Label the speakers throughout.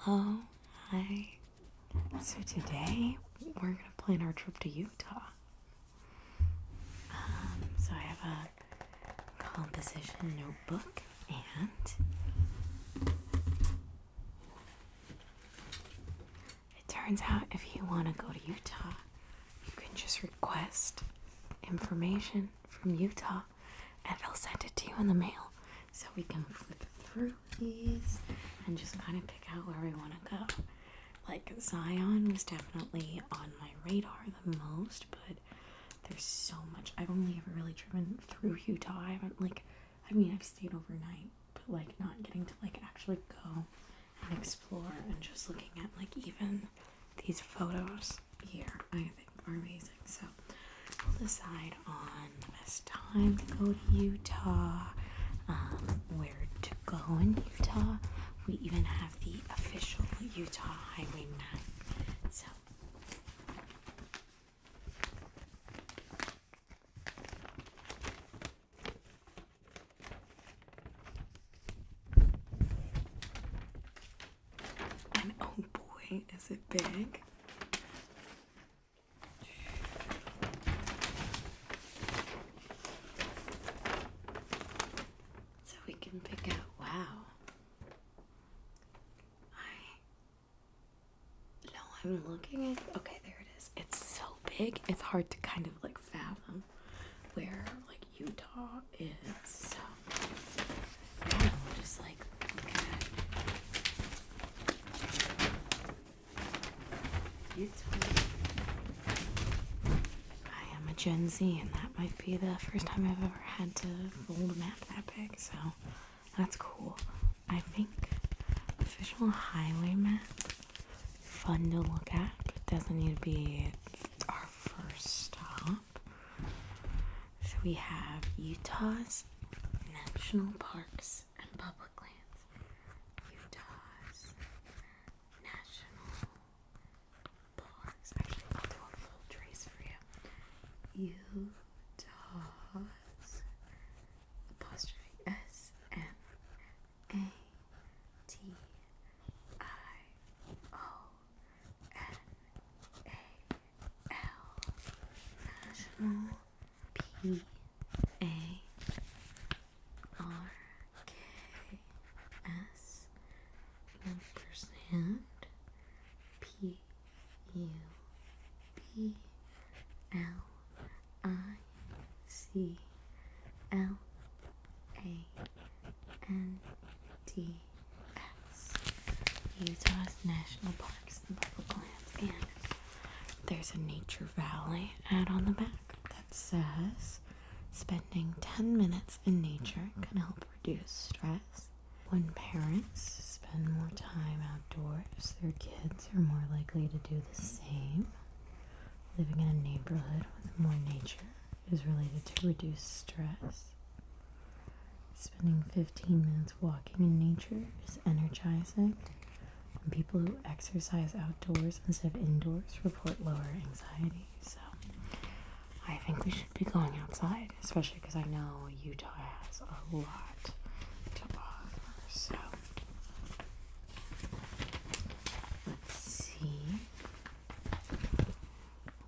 Speaker 1: Hello, hi. So today we're gonna plan our trip to Utah. So I have a composition notebook and it turns out if you want to go to Utah, you can just request information from Utah and they'll send it to you in the mail. So we can flip through these and just kind of pick out where we want to go. Like Zion was definitely on my radar the most, but there's so much. I've only ever really driven through Utah. I've stayed overnight, but not getting to actually go and explore and just looking at even these photos here I think are amazing. So we'll decide on the best time to go to Utah, where to go in Utah. We even have the official Utah highway map. So and oh boy, is it big. So we can pick out, wow. I'm looking at, okay, there it is. It's so big, it's hard to kind of fathom where Utah is. So yeah, we'll just look at Utah. I am a Gen Z and that might be the first time I've ever had to fold a map that big, so that's cool. I think official highway map, fun to look at, but doesn't need to be our first stop. So we have Utah's national parks and public lands. Utah's national parks. Actually, I'll do a full trace for you. Utah's apostrophe SMATIO Utah's national parks and public lands, and there's a nature valley ad on the back that says spending 10 minutes in nature can help reduce stress. When parents spend more time outdoors, their kids are more likely to do the same. Living in a neighborhood with more nature is related to reduced stress. Spending 15 minutes walking in nature is energizing. And people who exercise outdoors instead of indoors report lower anxiety. So I think we should be going outside, especially because I know Utah has a lot to offer. So let's see.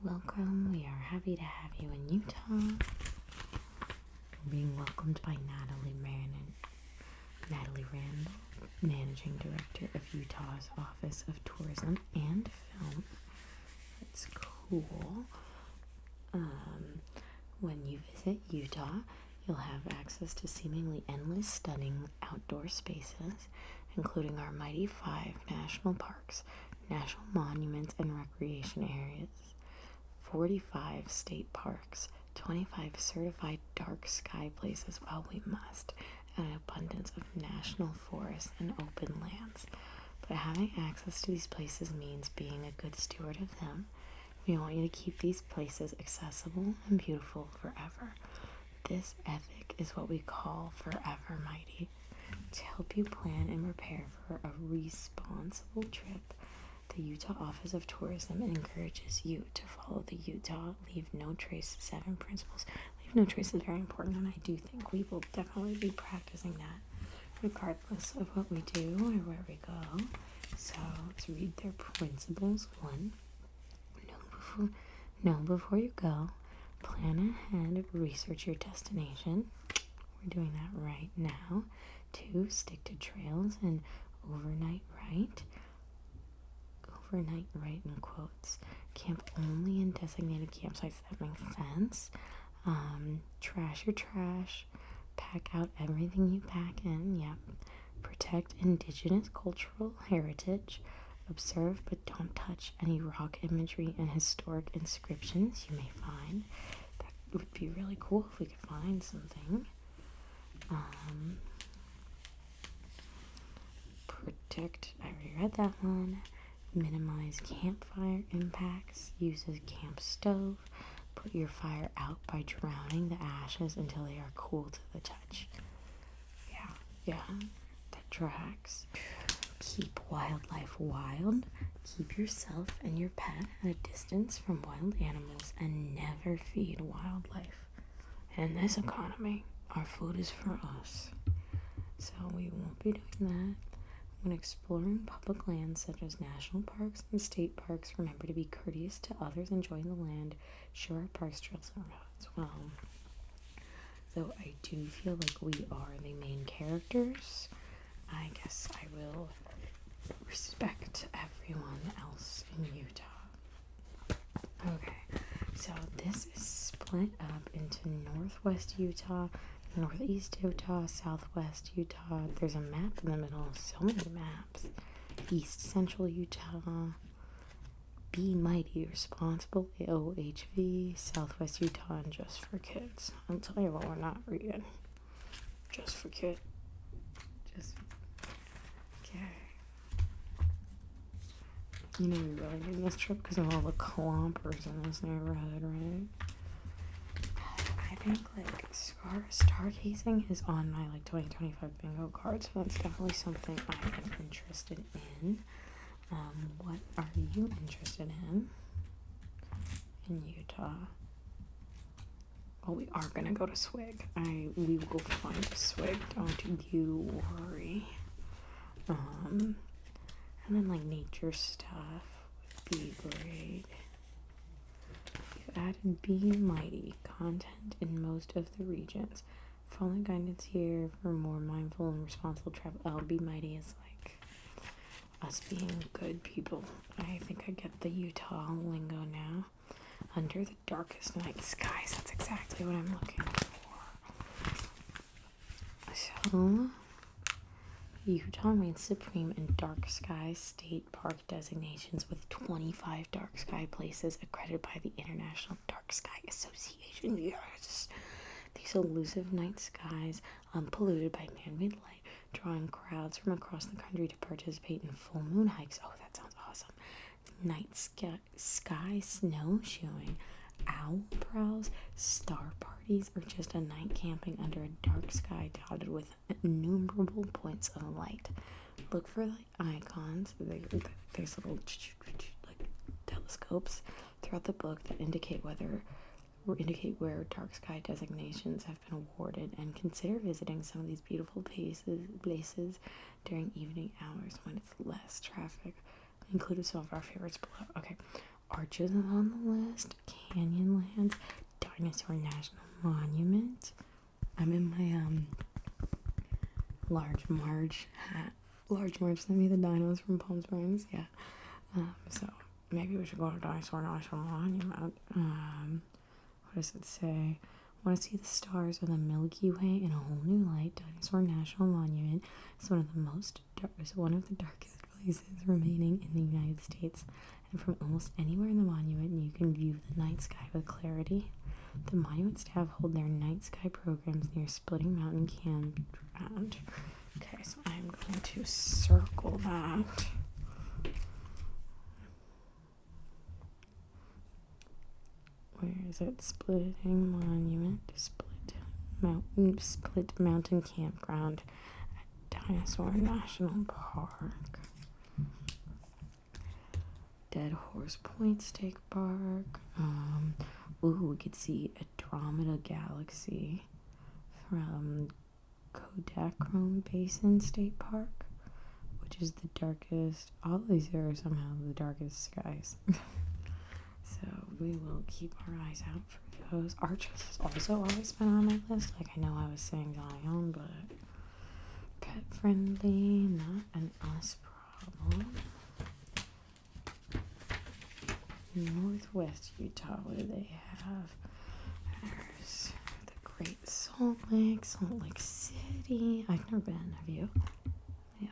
Speaker 1: Welcome. We are happy to have you in Utah. We're being welcomed by Natalie Randall, Managing Director of Utah's Office of Tourism and Film. That's cool. When you visit Utah, you'll have access to seemingly endless, stunning outdoor spaces, including our mighty 5 national parks, national monuments, and recreation areas, 45 state parks, 25 certified dark sky places, well, we must, and an abundance of national forests and open lands. But having access to these places means being a good steward of them. We want you to keep these places accessible and beautiful forever. This ethic is what we call Forever Mighty. To help you plan and prepare for a responsible trip, the Utah Office of Tourism encourages you to follow the Utah Leave No Trace 7 principles. Leave no trace is very important, and I do think we will definitely be practicing that regardless of what we do or where we go. So let's read their principles. 1, know before you go. Plan ahead, research your destination. We're doing that right now. 2, stick to trails and overnight right. Overnight right in quotes. Camp only in designated campsites. That makes sense. Trash your trash. Pack out everything you pack in. Yep. Protect indigenous cultural heritage. Observe but don't touch any rock imagery and historic inscriptions you may find. That would be really cool if we could find something. Protect, I already read that one. Minimize campfire impacts. Use a camp stove. Put your fire out by drowning the ashes until they are cool to the touch. Yeah, that tracks. Keep wildlife wild. Keep yourself and your pet at a distance from wild animals and never feed wildlife. In this economy, our food is for us. So we won't be doing that. When exploring public lands such as national parks and state parks, remember to be courteous to others enjoying the land. Share our parks, trails, and roads. Well, though I do feel like we are the main characters, I guess I will respect everyone else in Utah. Okay, so this is split up into Northwest Utah, Northeast Utah, Southwest Utah. There's a map in the middle. So many maps. East Central Utah. Be Mighty, Responsible, OHV, Southwest Utah, and Just for Kids. I'll tell you what we're not reading. Just for Kids. Okay. You know we really need this trip because of all the clompers in this neighborhood, right? I think like stargazing is on my like 2025 bingo card, so that's definitely something I am interested in. What are you interested in Utah? Well, we are gonna go to Swig. We will find a Swig. Don't you worry. And then like nature stuff would be great. We've added Be Mighty content in most of the regions. Follow guidance here for more mindful and responsible travel. Be Mighty is like us being good people. I think I get the Utah lingo now. Under the darkest night skies. That's exactly what I'm looking for. So Utah reigns supreme in dark sky state park designations with 25 dark sky places accredited by the International Dark Sky Association. Yes. These elusive night skies, unpolluted by man-made light, drawing crowds from across the country to participate in full moon hikes. Oh, that sounds awesome. Night sky snowshoeing, owl prowls, star parties, or just a night camping under a dark sky dotted with innumerable points of light. Look for the icons. There's little like telescopes throughout the book that indicate where dark sky designations have been awarded, and consider visiting some of these beautiful places during evening hours when it's less traffic. Included some of our favorites below. Okay, Arches is on the list. Canyonlands, Dinosaur National Monument. I'm in my Large Marge hat. Large Marge sent me the dinos from Palm Springs. Yeah. So maybe we should go to Dinosaur National Monument. What does it say? Want to see the stars of the Milky Way in a whole new light? Dinosaur National Monument is one of the darkest places remaining in the United States, and from almost anywhere in the monument you can view the night sky with clarity. The monument staff hold their night sky programs near Splitting Mountain Campground. Okay, so I'm going to circle that. Where is it? Splitting Monument, Split Mountain Campground at Dinosaur National Park. Dead Horse Point State Park. We could see Andromeda Galaxy from Kodachrome Basin State Park, which which is the darkest. All these are somehow the darkest skies. So we will keep our eyes out for those. Arches has also always been on my list. Like, I know I was saying Zion, but pet friendly, not an us problem. Northwest Utah, what do they have? There's the Great Salt Lake City. I've never been, have you? Yeah.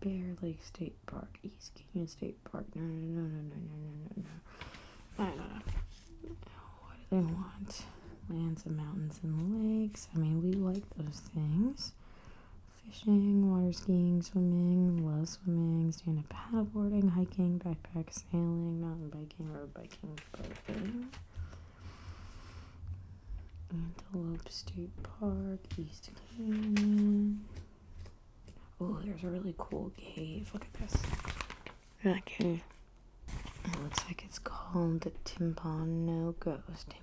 Speaker 1: Bear Lake State Park, East Canyon State Park. No. What do they want? Lands and mountains and lakes. I mean, we like those things. Fishing, water skiing, swimming, love swimming, stand-up paddleboarding, hiking, backpack sailing, mountain biking, road biking, boating. Antelope State Park, East Canyon. Oh, there's a really cool cave. Look at this. That cave. It looks like it's called the Timpano Ghost.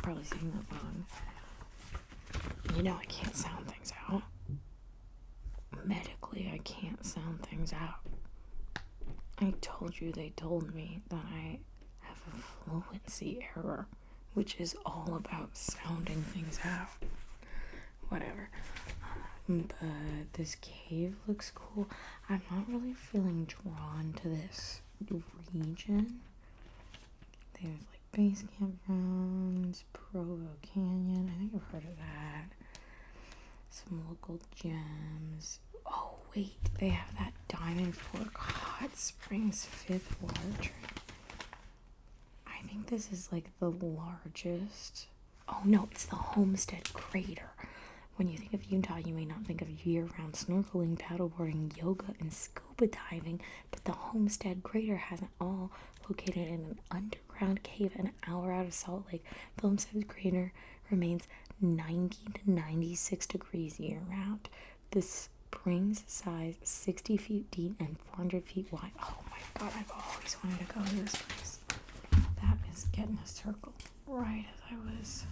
Speaker 1: Probably saying that wrong. You know I can't sound things out. Medically, I can't sound things out. I told you they told me that I have a fluency error, which is all about sounding things out. Whatever. But this cave looks cool. I'm not really feeling drawn to this region. There's like base campgrounds, Provo Canyon. I think I've heard of that. Some local gems. Oh wait, they have that Diamond Fork Hot Springs 5th water trip. I think this is like the largest. Oh no, it's the Homestead Crater. When you think of Utah, you may not think of year-round snorkeling, paddleboarding, yoga, and scuba diving, but the Homestead Crater has it all, located in an underground cave an hour out of Salt Lake. The Homestead Crater remains 90 to 96 degrees year-round. The springs size 60 feet deep and 400 feet wide. Oh my god, I've always wanted to go to this place. That is getting a circle right as I was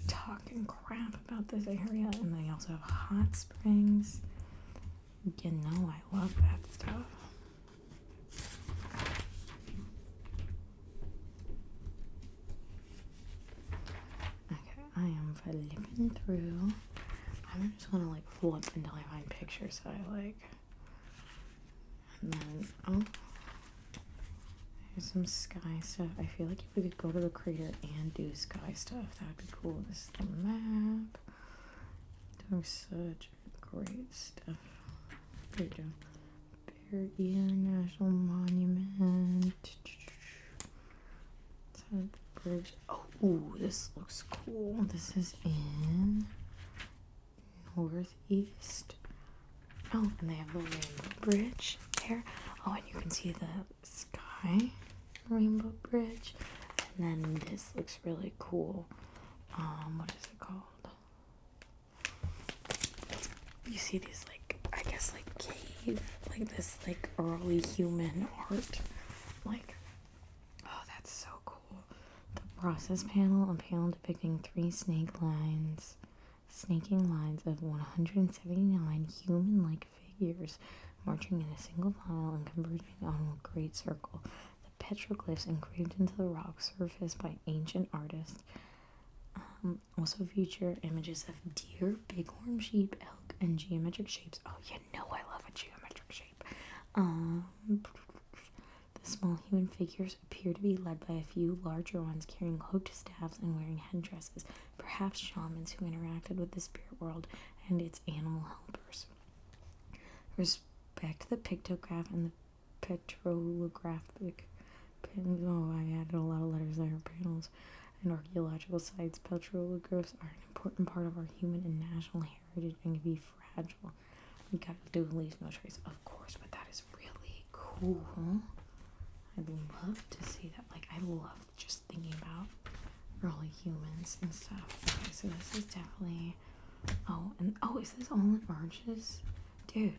Speaker 1: talking crap about this area. And they also have hot springs. You know I love that stuff. Okay, I am flipping through. I'm just gonna like flip until I find pictures that I like. And then here's some sky stuff. I feel like if we could go to the crater and do sky stuff, that would be cool. This is the map. There's such great stuff. There we go. Bear Ear National Monument. Bridge. Oh, ooh, this looks cool. This is in Northeast. Oh, and they have the Rainbow Bridge there. Oh, and you can see the sky Rainbow Bridge. And then this looks really cool. What is it called? You see these like, I guess like cave, like this like early human art. Like, oh, that's so cool. The process panel, a panel depicting 3 snaking lines of 179 human-like figures marching in a single file and converging on a great circle. The petroglyphs engraved into the rock surface by ancient artists also feature images of deer, bighorn sheep, elk, and geometric shapes. Oh, you know I love a geometric shape. The small human figures appear to be led by a few larger ones carrying hooked staffs and wearing headdresses, perhaps shamans who interacted with the spirit world and its animal helpers. Respect the pictograph and the petrographic oh, I added a lot of letters there. Panels and archaeological sites. Petroglyphs are an important part of our human and national heritage and can be fragile. We gotta do leave no trace, of course, but that is really cool. I'd love to see that. Like, I love just thinking about early humans and stuff. Okay, so this is definitely. Oh, is this all in arches? Dude.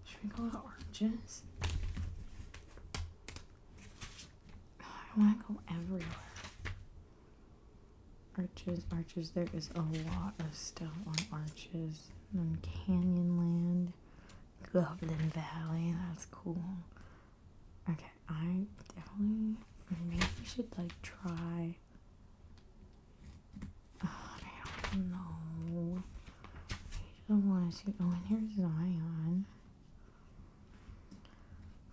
Speaker 1: Should we go to arches? I want to go everywhere. Arches. There is a lot of stuff on Arches. And then Canyonland, Goblin Valley. That's cool. Okay, I definitely maybe we should like try. I don't know. I don't want to see. Oh, and here's Zion.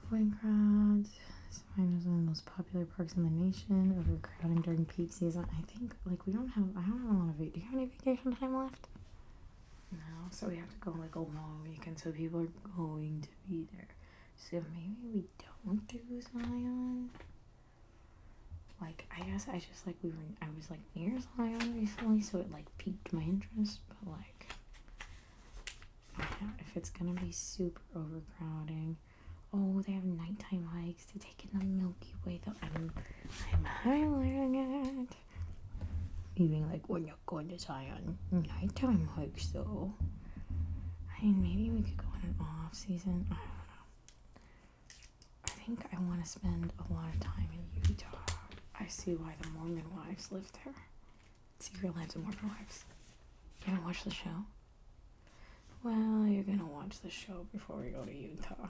Speaker 1: Avoiding crowds. Zion is one of the most popular parks in the nation. Overcrowding during peak season. I think like I don't have a lot of. Do you have any vacation time left? No, so we have to go like a long weekend. So people are going to be there. So maybe we don't do Zion. Like I guess I just like I was like near Zion recently, so it like piqued my interest. But like, yeah, if it's gonna be super overcrowding. Oh, they have nighttime hikes to take in the Milky Way. Though I'm highlighting it. Even like when you're going to Zion, nighttime hikes though. I mean, maybe we could go in an off season. I don't know. I think I want to spend a lot of time in Utah. I see why the Mormon wives live there. Secret Lives of Mormon Wives. You gonna watch the show? Well, you're gonna watch the show before we go to Utah.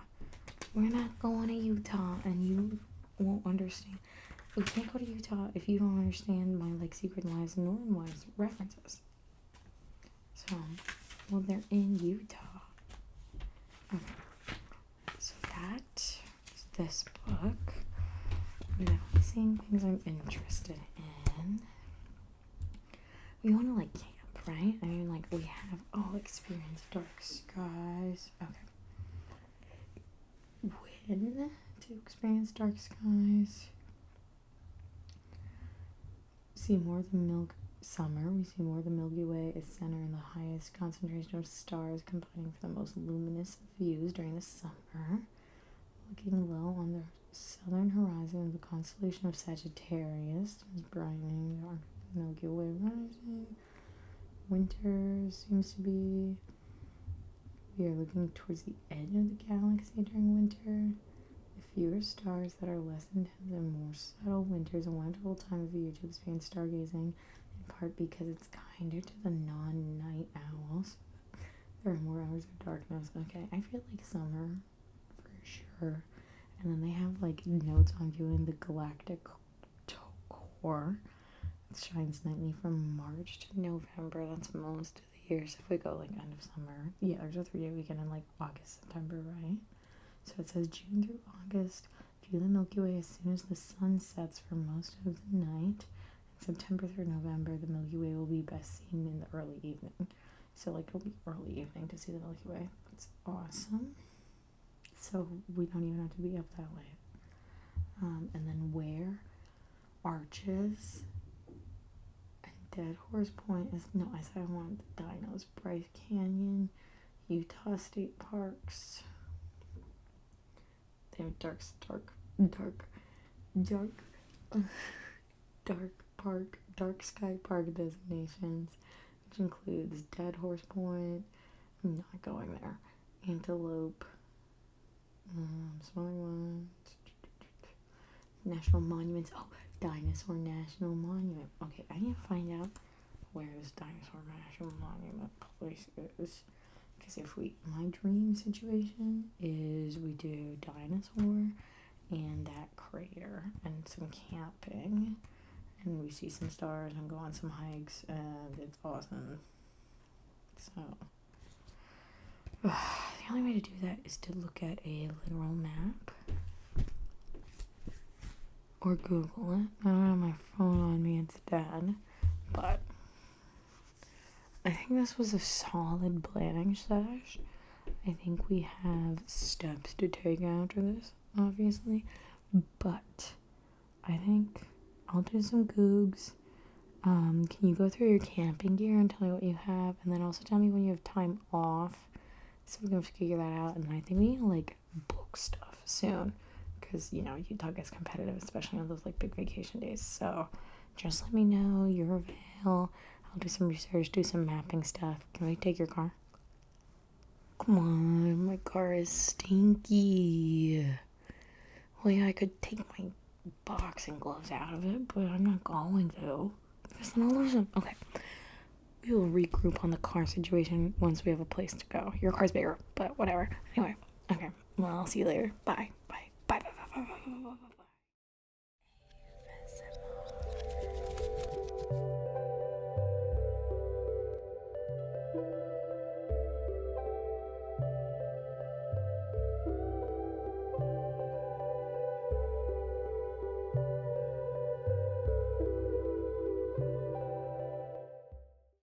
Speaker 1: We're not going to Utah, and you won't understand. We can't go to Utah if you don't understand my like Secret Lives of Mormon Wives references. So, well, they're in Utah. Okay. So that is this book. I'm definitely seeing things I'm interested in. We want to like camp, right? I mean, like we have experience dark skies. Okay. When to experience dark skies? See more of the summer. We see more of the Milky Way is center in the highest concentration of stars, combining for the most luminous views during the summer. Looking low on the southern horizon, the constellation of Sagittarius is brightening. The Milky Way rising. Winter seems to be. We are looking towards the edge of the galaxy during winter. The fewer stars that are less intense and more subtle. Winter is a wonderful time of year to experience stargazing, in part because it's kinder to the non-night owls. There are more hours of darkness. Okay, I feel like summer for sure. And then they have like notes on viewing the galactic core. It shines nightly from March to November. That's most of the year. So if we go like end of summer, yeah, there's a 3-day weekend in like August, September, right? So it says June through August. View the Milky Way as soon as the sun sets for most of the night. In September through November, the Milky Way will be best seen in the early evening. So like it'll be early evening to see the Milky Way. That's awesome. So we don't even have to be up that late. And then where? Arches. And Dead Horse Point is, no, I said I wanted the dinos. Bryce Canyon, Utah State Parks. They have dark sky park designations, which includes Dead Horse Point. I'm not going there. Antelope. Smaller ones. National monuments. Oh, Dinosaur National Monument. Okay, I need to find out where this Dinosaur National Monument place is. Because my dream situation is we do dinosaur and that crater and some camping. And we see some stars and go on some hikes and it's awesome. So, the only way to do that is to look at a literal map. Or Google it. I don't have my phone on me, it's dead. But I think this was a solid planning sesh. I think we have steps to take after this, obviously. But I think I'll do some googs. Can you go through your camping gear and tell me what you have? And then also tell me when you have time off. So we can figure that out. And then I think we need to like book stuff soon. Because, Utah gets competitive, especially on those like big vacation days. So just let me know your avail. I'll do some research, do some mapping stuff. Can we take your car? Come on, my car is stinky. Well, yeah, I could take my boxing gloves out of it, but I'm not going to. Just an illusion. Okay. We will regroup on the car situation once we have a place to go. Your car's bigger, but whatever. Anyway, okay. Well, I'll see you later. Bye. Bye.